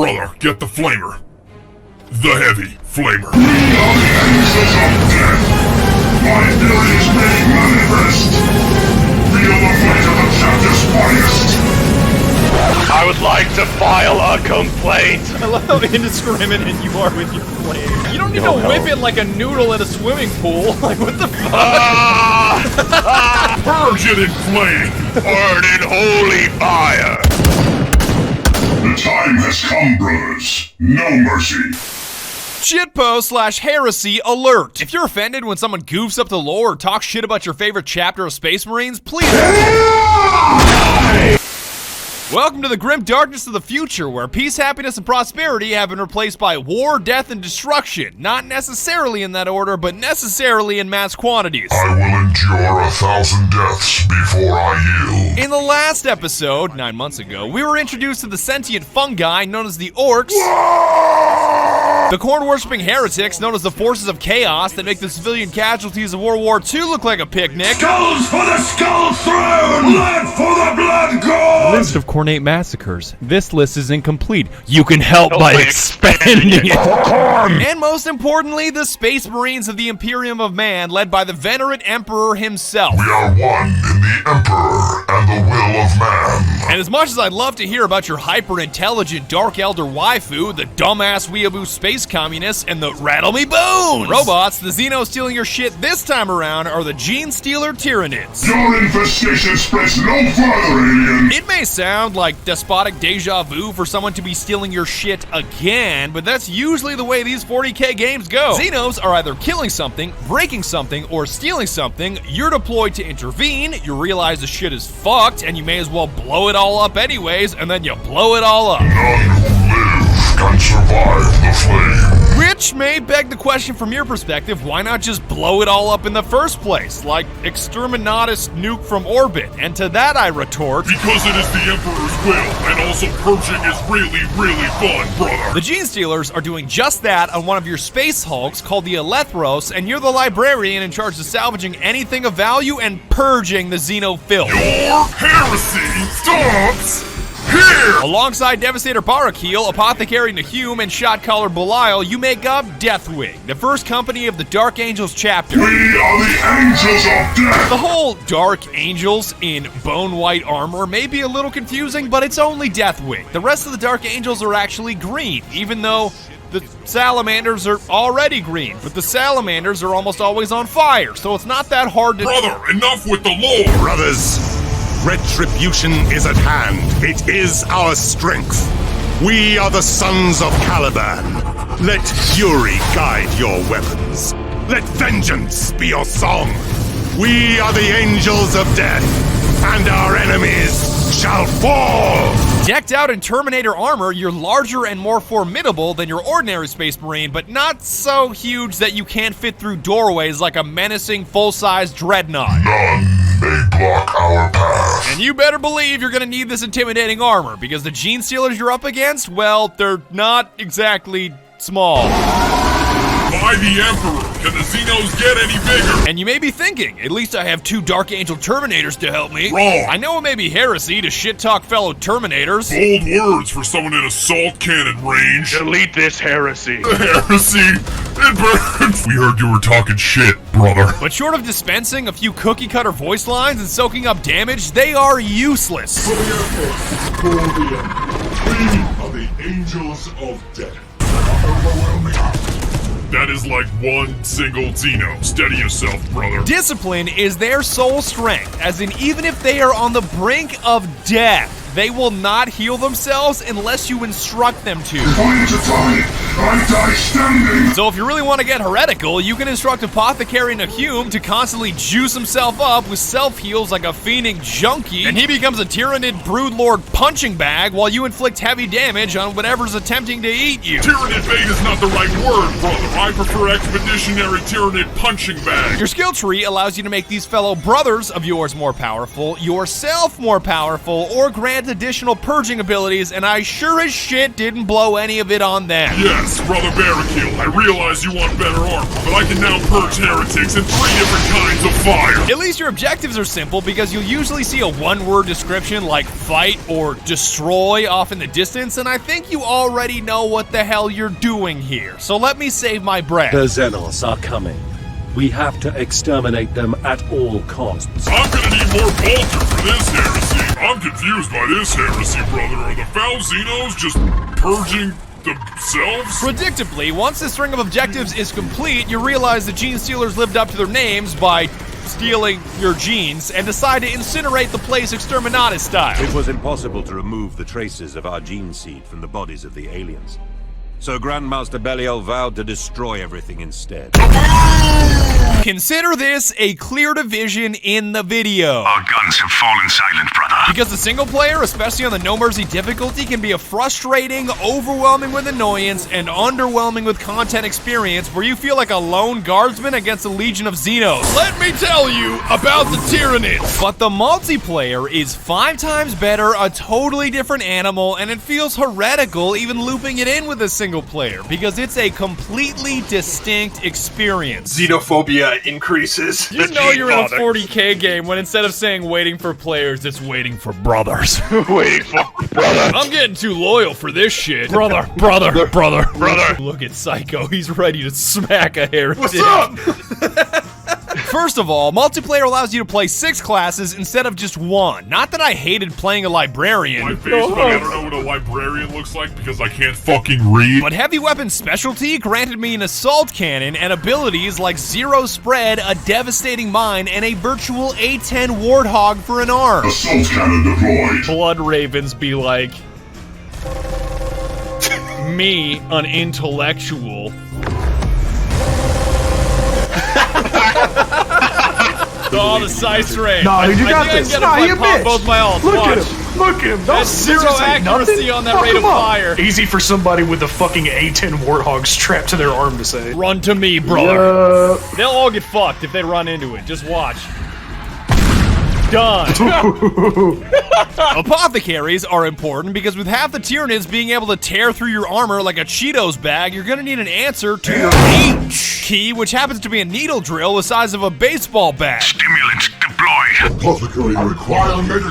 Brother, get the flamer. The heavy flamer. We are the angels of death. My abilities made manifest. Feel the flight of the chapter's finest. I would like to file a complaint. I love how indiscriminate you are with your flame. You don't need to whip it like a noodle at a swimming pool. Like, what the fuck? Purge it in flame. Burn in holy fire. The time has come, brothers. No mercy. Shitpost/heresy alert. If you're offended when someone goofs up the lore or talks shit about your favorite chapter of Space Marines, please. Welcome to the grim darkness of the future, where peace, happiness, and prosperity have been replaced by war, death, and destruction. Not necessarily in that order, but necessarily in mass quantities. I will endure 1,000 deaths before I yield. In the last episode, 9 months ago, we were introduced to the sentient fungi known as the orcs, the corn-worshipping heretics known as the forces of chaos that make the civilian casualties of World War II look like a picnic, Skulls for the skull throne! Blood for the blood god! List of cornate massacres. This list is incomplete. You can help by expanding it. and most importantly, the Space Marines of the Imperium of Man, led by the venerate Emperor himself. We are one in the Emperor and the will of man. And as much as I'd love to hear about your hyper-intelligent Dark Elder waifu, the dumbass weeaboo space communists, and the rattle me bones robots, the Xenos stealing your shit this time around are the Gene Stealer Tyranids. Your infestation spreads no further, alien. It may sound like despotic deja vu for someone to be stealing your shit again, but that's usually the way these 40k games go. Xenos are either killing something, breaking something, or stealing something. You're deployed to intervene, you realize the shit is fucked, and you may as well blow it all up anyways, and then you blow it all up. None who live can survive the flame. Which may beg the question from your perspective, why not just blow it all up in the first place? Like Exterminatus nuke from orbit. And to that I retort, Because it is the Emperor's will, and also purging is really, really fun, brother. the Gene Stealers are doing just that on one of your space hulks called the Elethros, and you're the librarian in charge of salvaging anything of value and purging the Xeno filth. Your heresy stops here! Alongside Devastator Barakeel, Apothecary Nahum, and Shotcaller Belial, you make up Deathwing, the first company of the Dark Angels chapter. We are the angels of death. The whole Dark Angels in bone white armor may be a little confusing, but it's only Deathwing. The rest of the Dark Angels are actually green, even though the Salamanders are already green, but the Salamanders are almost always on fire, so it's not that hard to— Brother, enough with the lore! Brothers, retribution is at hand. It is our strength. We are the sons of Caliban. Let fury guide your weapons. Let vengeance be your song. We are the angels of death, and our enemies shall fall. Decked out in Terminator armor, you're larger and more formidable than your ordinary Space Marine, but not so huge that you can't fit through doorways like a menacing full-size dreadnought. None may block our path. And you better believe you're gonna need this intimidating armor, because the Gene Stealers you're up against, well, they're not exactly small. By the Emperor, can the Xenos get any bigger? And you may be thinking, at least I have 2 Dark Angel Terminators to help me. Wrong. I know it may be heresy to shit-talk fellow Terminators. Bold words for someone in assault cannon range. Delete this heresy. Heresy, it burns. We heard you were talking shit, brother. But short of dispensing a few cookie-cutter voice lines and soaking up damage, they are useless. We are the angels of death. Overwhelming. That is like one single Xeno. Steady yourself, brother. Discipline is their sole strength, as in even if they are on the brink of death, they will not heal themselves unless you instruct them to. Time to die. I die standing. So if you really want to get heretical, you can instruct Apothecary Nahum to constantly juice himself up with self-heals like a fiending junkie, and he becomes a Tyranid Broodlord punching bag while you inflict heavy damage on whatever's attempting to eat you. Tyranid bait is not the right word, brother. I prefer expeditionary Tyranid punching bag. Your skill tree allows you to make these fellow brothers of yours more powerful, yourself more powerful, or grant adds additional purging abilities, and I sure as shit didn't blow any of it on them. Yes, Brother Barricule, I realize you want better armor, but I can now purge heretics in 3 different kinds of fire. At least your objectives are simple, because you'll usually see a one-word description like fight or destroy off in the distance, and I think you already know what the hell you're doing here. So let me save my breath. The Xenos are coming. We have to exterminate them at all costs. I'm gonna need more Bolter for this heresy. I'm confused by this heresy, brother. Are the foul Xenos just purging themselves? Predictably, once this string of objectives is complete, you realize the Gene Stealers lived up to their names by stealing your genes and decide to incinerate the place exterminatus style. It was impossible to remove the traces of our gene seed from the bodies of the aliens. So Grandmaster Belial vowed to destroy everything instead. Consider this a clear division in the video. Our guns have fallen silent, brother. Because the single player, especially on the No Mercy difficulty, can be a frustrating, overwhelming with annoyance, and underwhelming with content experience where you feel like a lone guardsman against a legion of Xenos. Let me tell you about the Tyranids! But the multiplayer is 5 times better, a totally different animal, and it feels heretical even looping it in with a single player, because it's a completely distinct experience. Xenophobia increases. You know you're in a 40K game when instead of saying waiting for players, it's waiting for brothers. Waiting for brother. I'm getting too loyal for this shit. Brother. Look at Psycho, he's ready to smack a heretic. What's up? First of all, multiplayer allows you to play 6 classes instead of just 1. Not that I hated playing a librarian, My face, but I don't know what a librarian looks like because I can't fucking read. but heavy weapon specialty granted me an assault cannon and abilities like zero spread, a devastating mine, and a virtual A10 warthog for an arm. Assault cannon deployed. Blood Ravens be like, me, an intellectual. Oh, the size ray. Nah, dude, you got I think this. I Nah, can you pop bitch. both my ults. Look Watch. at him. Look at him. That's zero accuracy on that rate of fire. Easy for somebody with a fucking A10 warthog strapped to their arm to say. Run to me, brother. They'll all get fucked if they run into it. Just watch. Done. Apothecaries are important because with half the Tyranids being able to tear through your armor like a Cheetos bag, you're gonna need an answer to your H key, which happens to be a needle drill the size of a baseball bat. Stimulants deployed. Apothecary requiring major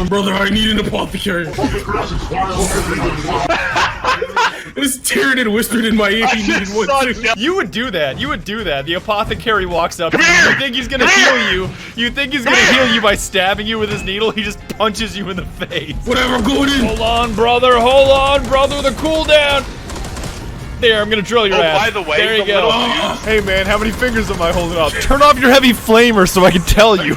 Brother, I need an apothecary. This Tyranid whispered in my ear he needed one too. You would do that. You would do that. The apothecary walks up. You think he's gonna heal you. You think he's gonna heal you by stabbing you with his needle. He just punches you in the face. Whatever, I'm going in. Hold on, brother. Hold on, brother. The cooldown. There, I'm gonna drill your ass. By the way, there you the go. little Hey man, how many fingers am I holding up? Turn off your heavy flamer so I can tell you.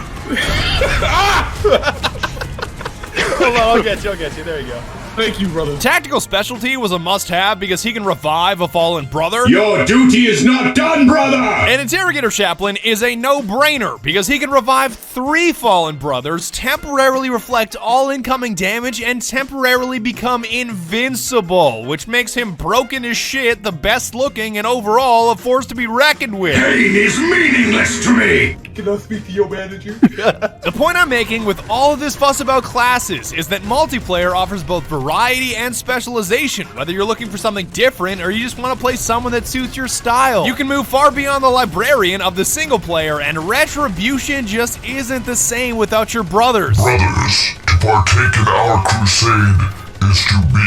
Hold on, I'll get you. There you go. Thank you, brother. Tactical specialty was a must-have because he can revive a fallen brother. Your duty is not done, brother! An interrogator chaplain is a no-brainer because he can revive 3 fallen brothers, temporarily reflect all incoming damage, and temporarily become invincible, which makes him broken as shit, the best looking, and overall a force to be reckoned with. Pain is meaningless to me! Can I speak to your manager? The point I'm making with all of this fuss about classes is that multiplayer offers both variety and specialization, whether you're looking for something different or you just want to play someone that suits your style. You can move far beyond the librarian of the single player, and Retribution just isn't the same without your brothers. Brothers, to partake in our crusade is to be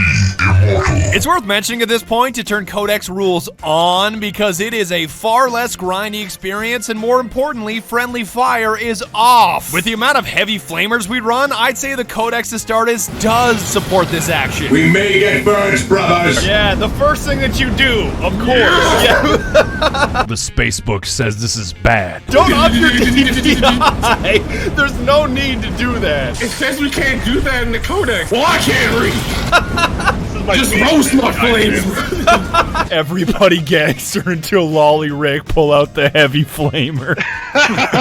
immortal. It's worth mentioning at this point to turn Codex rules on because it is a far less grindy experience, and more importantly, friendly fire is off. With the amount of heavy flamers we run, I'd say the Codex Astartes does support this action. We may get birds, brothers! Yeah, the first thing that you do, of course. Yeah. The space book says this is bad. Don't up your DPI. There's no need to do that. It says we can't do that in the codex. Well, I can't read. Just roast my flames. Everybody gangster until Lolly Rick pull out the heavy flamer.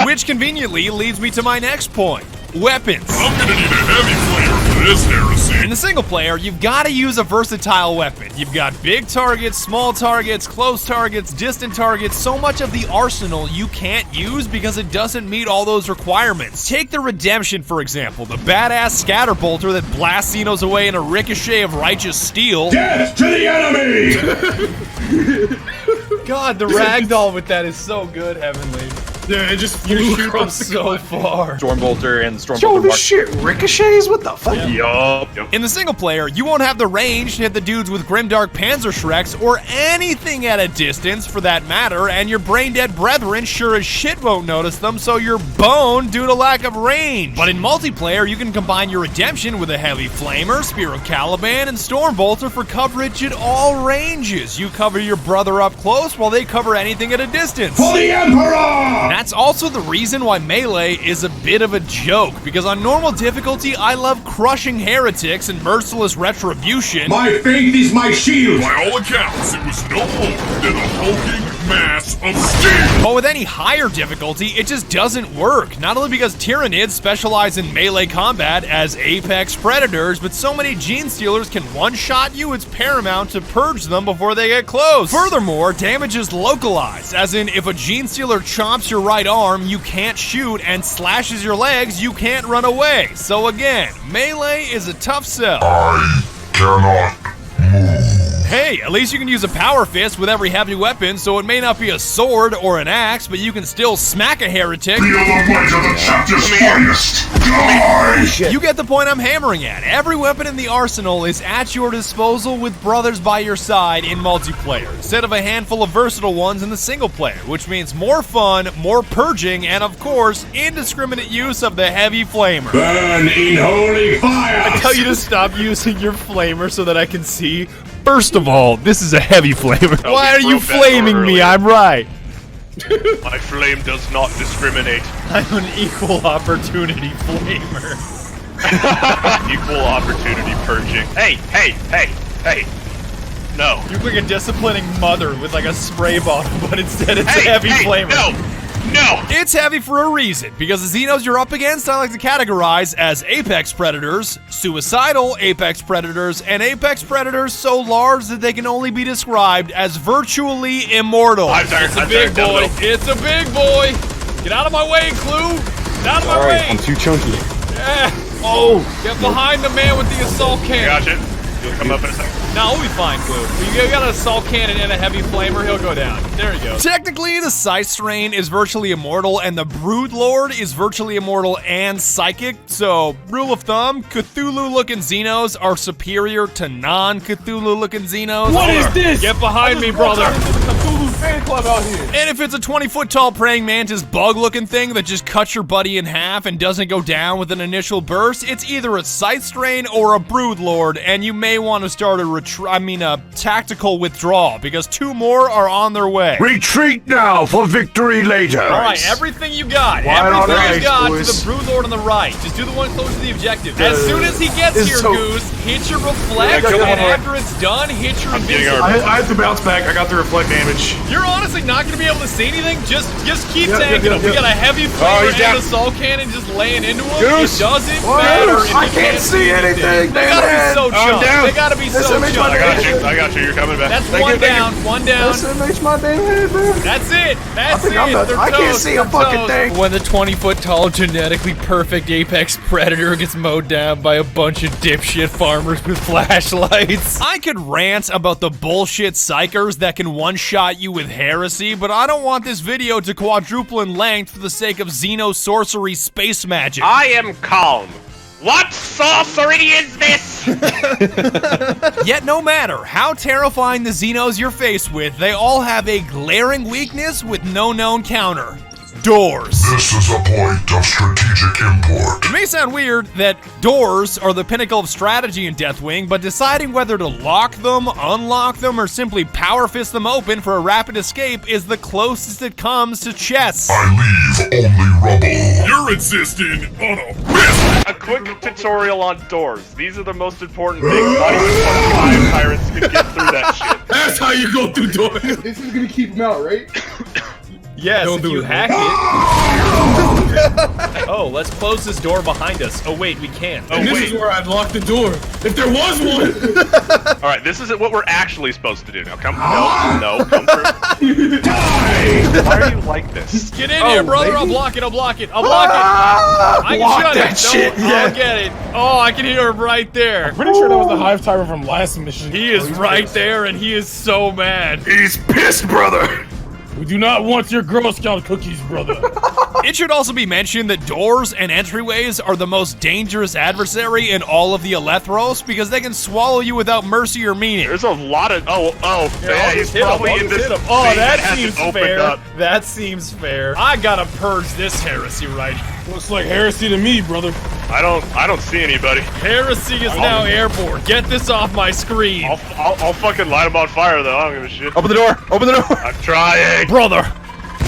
Which conveniently leads me to my next point. Weapons. I'm gonna need a heavy flamer for this heresy. In the single player, you've got to use a versatile weapon. You've got big targets, small targets, close targets, distant targets, so much of the arsenal you can't use because it doesn't meet all those requirements. Take the Redemption, for example, the badass scatterbolter that blasts Xenos away in a ricochet of righteous steel. Death to the enemy! God, the ragdoll with that is so good, Heavenly. Yeah, it just You flew shoot them across the so far. Stormbolter and Stormbolter. Yo, this shit ricochets? What the fuck? Yup. In the single player, you won't have the range to hit the dudes with Grimdark Panzerschrecks or anything at a distance for that matter, and your brain-dead brethren sure as shit won't notice them, so you're boned due to lack of range. But in multiplayer, you can combine your Redemption with a Heavy Flamer, Spear of Caliban, and Stormbolter for coverage at all ranges. You cover your brother up close while they cover anything at a distance. For the Emperor! That's also the reason why Melee is a bit of a joke, because on normal difficulty, I love crushing heretics and merciless retribution. My faith is my shield! By all accounts, it was no more than a hulking mass of steel. But with any higher difficulty, it just doesn't work. Not only because Tyranids specialize in melee combat as apex predators, but so many Gene Stealers can one-shot you, it's paramount to purge them before they get close. Furthermore, damage is localized, as in if a Gene Stealer chomps your right arm, you can't shoot, and slashes your legs, you can't run away. So again, melee is a tough sell. I cannot move. Hey, at least you can use a power fist with every heavy weapon, so it may not be a sword or an axe, but you can still smack a heretic. Feel the weight of the chapter's finest! Die! You get the point I'm hammering at. Every weapon in the arsenal is at your disposal with brothers by your side in multiplayer, instead of a handful of versatile ones in the single player, which means more fun, more purging, and of course, indiscriminate use of the Heavy Flamer. Burn in holy fire! I tell you to stop using your flamer so that I can see. First of all, this is a heavy flamer. Why are you flaming me? I'm right. My flame does not discriminate. I'm an equal opportunity flamer. Equal opportunity purging. Hey, hey, hey, hey. No. You look like a disciplining mother with like a spray bottle, but instead it's Hey, a heavy hey, flamer. no. No! It's heavy for a reason, because the Xenos you're up against I like to categorize as Apex Predators, Suicidal Apex Predators, and Apex Predators so large that they can only be described as virtually immortal. It's a big boy. It's a big boy. Get out of my way, Clue. Get out of my way. I'm too chunky. Yeah. Oh, get behind the man with the assault cannon. Gotcha. You'll come up in a second. No, we'll be fine, Clue. You got an assault cannon and a heavy flamer, he'll go down. There he goes. Technically, the Scythe Strain is virtually immortal, and the Brood Lord is virtually immortal and psychic. So, rule of thumb, Cthulhu-looking Xenos are superior to non-Cthulhu-looking Xenos. What is this? Get behind me, brother. Cthulhu fan club out here. And if it's a 20-foot-tall praying mantis bug-looking thing that just cuts your buddy in half and doesn't go down with an initial burst, it's either a Scythe Strain or a Brood Lord, and you may want to start a tactical withdrawal, because two more are on their way. Retreat now for victory later! Alright, everything you got. Wide on Everything you ice, got boys. to the Brood Lord on the right. Just do the one close to the objective. As soon as he gets It's here, so- Goose, hit your reflect, Yeah, and come on. after it's done, hit your getting invincible. I had to bounce back. I got the reflect damage. You're honestly not going to be able to see anything. Just keep Yeah, tanking yeah, him. We yeah. got a heavy Oh, flamer he's down. and assault cannon just laying into him. Goose. It doesn't What? matter if I you can't see anything, They gotta man. be so chunked. down. They gotta be This so image chunked. I got you. You're coming back. That's Thank one you, thank down. One down. Listen, makes my damn head, man. That's it. That's think it. I'm done. They're I can't toast. see a They're fucking toast. thing. When the 20-foot-tall, genetically perfect apex predator gets mowed down by a bunch of dipshit farmers with flashlights. I could rant about the bullshit psychers that can one-shot you with heresy, but I don't want this video to quadruple in length for the sake of Xeno sorcery space magic. I am calm. What sorcery is this? Yet no matter how terrifying the Xenos you're faced with, they all have a glaring weakness with no known counter. Doors. This is a point of strategic import. It may sound weird that doors are the pinnacle of strategy in Deathwing, but deciding whether to lock them, unlock them, or simply power fist them open for a rapid escape is the closest it comes to chess. I leave only rubble. You're insisting on a fist. A quick tutorial on doors. These are the most important things. Not even 25 pirates can get through that shit. That's how you go through doors. This is gonna keep him out, right? Yes, Don't if do you it, hack it. Oh, let's close this door behind us. Oh wait, we can't. And this is where I'd lock the door if there was one. All right, this isn't what we're actually supposed to do. Now, come. No, come through. Die! Why are you like this? Get in here, brother. maybe? I'll block it. I'll block it. I'll block it. I can shut that it. shit, No, yeah. I'll get it. Oh, I can hear him right there. Pretty sure that was the hive timer from last mission. He is right there, and he is so mad. He's pissed, brother. We do not want your Girl Scout cookies, brother. It should also be mentioned that doors and entryways are the most dangerous adversary in all of the Elethros because they can swallow you without mercy or meaning. There's a lot of. Yeah, I'll he's just hit him. probably I'll in just this. hit him. Oh, thing that hasn't seems opened fair. up. That seems fair. I gotta purge this heresy right here. Looks like heresy to me, brother. I don't see anybody. Heresy is now airborne. Get this off my screen. I'll fucking light him on fire though. I don't give a shit. Open the door! Open the door! I'm trying. Brother!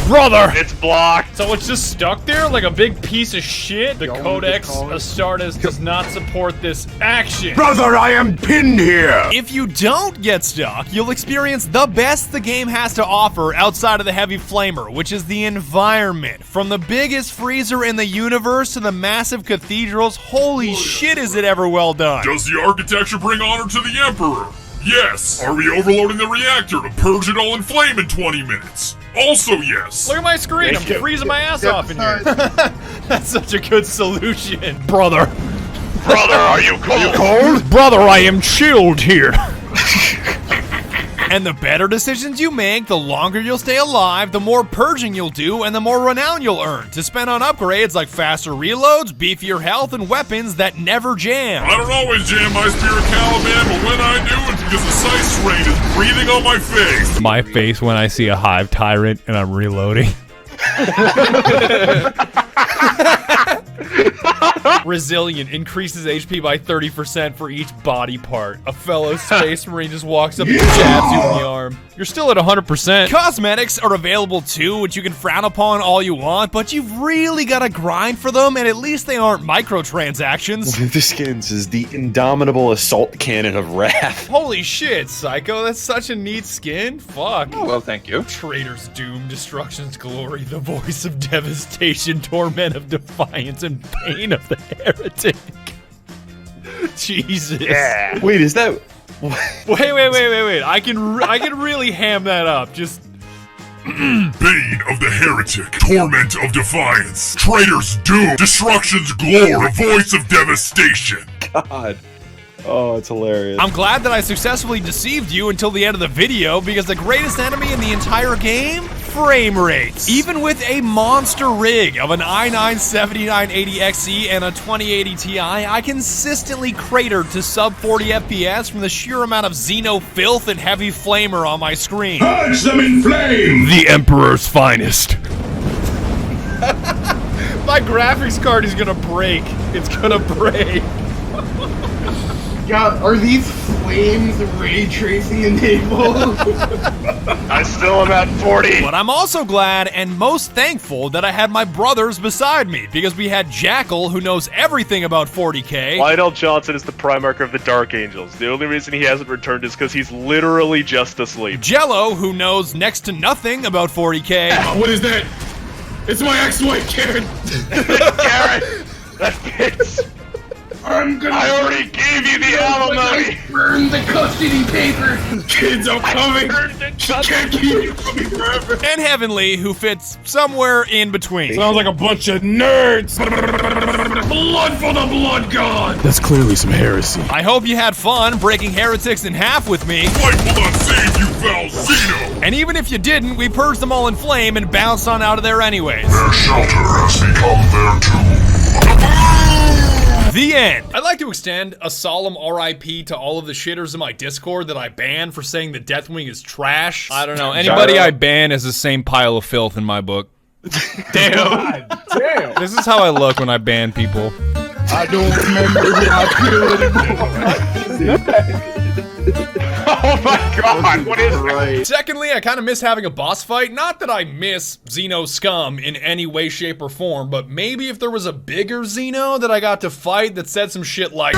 It's blocked. So it's just stuck there like a big piece of shit? The Codex Astartes does not support this action. Brother, I am pinned here. If you don't get stuck, you'll experience the best the game has to offer outside of the Heavy Flamer, which is the environment. From the biggest freezer in the universe to the massive cathedrals, holy shit is it ever well done. Does the architecture bring honor to the Emperor? Yes. Are we overloading the reactor to purge it all in flame in 20 minutes? Also yes. Look at my screen. I'm freezing my ass off in here. That's such a good solution. Brother, Are you cold? Brother, I am chilled here. And the better decisions you make, the longer you'll stay alive, the more purging you'll do, and the more renown you'll earn to spend on upgrades like faster reloads, beefier health, and weapons that never jam. I don't always jam my Spirit Caliban, but when I do, it's because the sight strain is breathing on my face. My face when I see a hive tyrant and I'm reloading. Resilient increases HP by 30% for each body part. A fellow space marine just walks up and jabs you in the arm. You're still at 100%. Cosmetics are available too, which you can frown upon all you want, but you've really got to grind for them, and at least they aren't microtransactions. The skins is the indomitable assault cannon of wrath. Holy shit, Psycho, that's such a neat skin. Fuck. Oh, well, thank you. Traitor's doom, destruction's glory, the voice of devastation, torment of defiance, and pain of the heretic. Jesus. Yeah. Wait, is that... Wait. I can really ham that up. Just Bane of the heretic, torment of defiance, traitor's doom, destruction's glory, voice of devastation. God. Oh, it's hilarious. I'm glad that I successfully deceived you until the end of the video, because the greatest enemy in the entire game? Frame rates. Even with a monster rig of an i9-7980XE and a 2080 Ti, I consistently cratered to sub 40 FPS from the sheer amount of Xeno filth and Heavy Flamer on my screen. Purge them in flame. the Emperor's finest. My graphics card is gonna break. It's gonna break. God, are these flames ray tracing enabled? I still am at 40. But I'm also glad and most thankful that I had my brothers beside me, because we had Jackal, who knows everything about 40K. Lionel Johnson is the Primarch of the Dark Angels. The only reason he hasn't returned is because he's literally just asleep. Jello, who knows next to nothing about 40K. What is that? It's my ex-wife, Karen. Garrett! That fits! I already gave you the alimony! Burn the custody paper. Kids, I'm coming. She can't keep you from me forever. And Heavenly, who fits somewhere in between. Sounds like a bunch of nerds. Blood for the blood god. That's clearly some heresy. I hope you had fun breaking heretics in half with me. Life will not save you, foul Xeno! And even if you didn't, we purged them all in flame and bounced on out of there anyways. Their shelter has become their tomb. The end. I'd like to extend a solemn RIP to all of the shitters in my Discord that I banned for saying the Deathwing is trash. I don't know. Anybody I ban is the same pile of filth in my book. Damn. This is how I look when I ban people. I don't remember how I feel anymore. Oh my god, what is that? Right. Secondly, I kind of miss having a boss fight. Not that I miss Xeno scum in any way, shape, or form, but maybe if there was a bigger Xeno that I got to fight that said some shit like,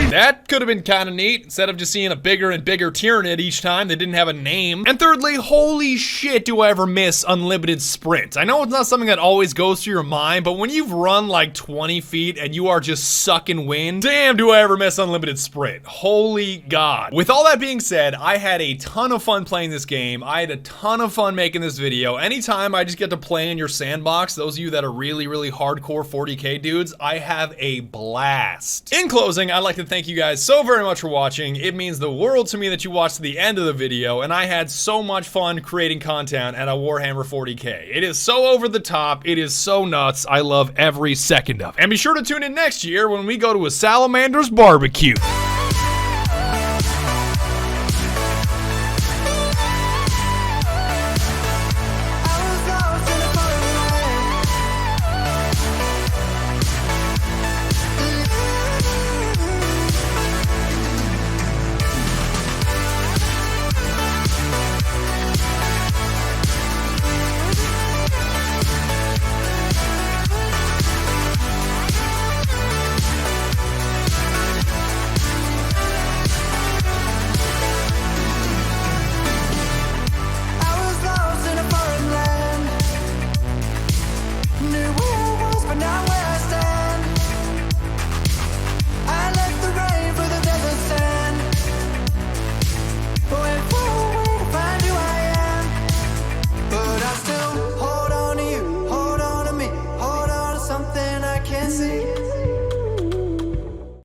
that could have been kind of neat, instead of just seeing a bigger and bigger Tyranid each time that didn't have a name. And thirdly, holy shit, do I ever miss unlimited sprint. I know it's not something that always goes through your mind, but when you've run like 20 feet and you are just sucking wind, damn, do I ever miss unlimited sprint. Holy God. With all that being said, I had a ton of fun playing this game. I had a ton of fun making this video. Anytime I just get to play in your sandbox, those of you that are really, really hardcore 40K dudes, I have a blast. In closing, I'd like to thank you guys so very much for watching. It means the world to me that you watched to the end of the video, and I had so much fun creating content at a Warhammer 40K. It is so over the top. It is so nuts. I love every second of it. And be sure to tune in next year when we go to a Salamander's barbecue.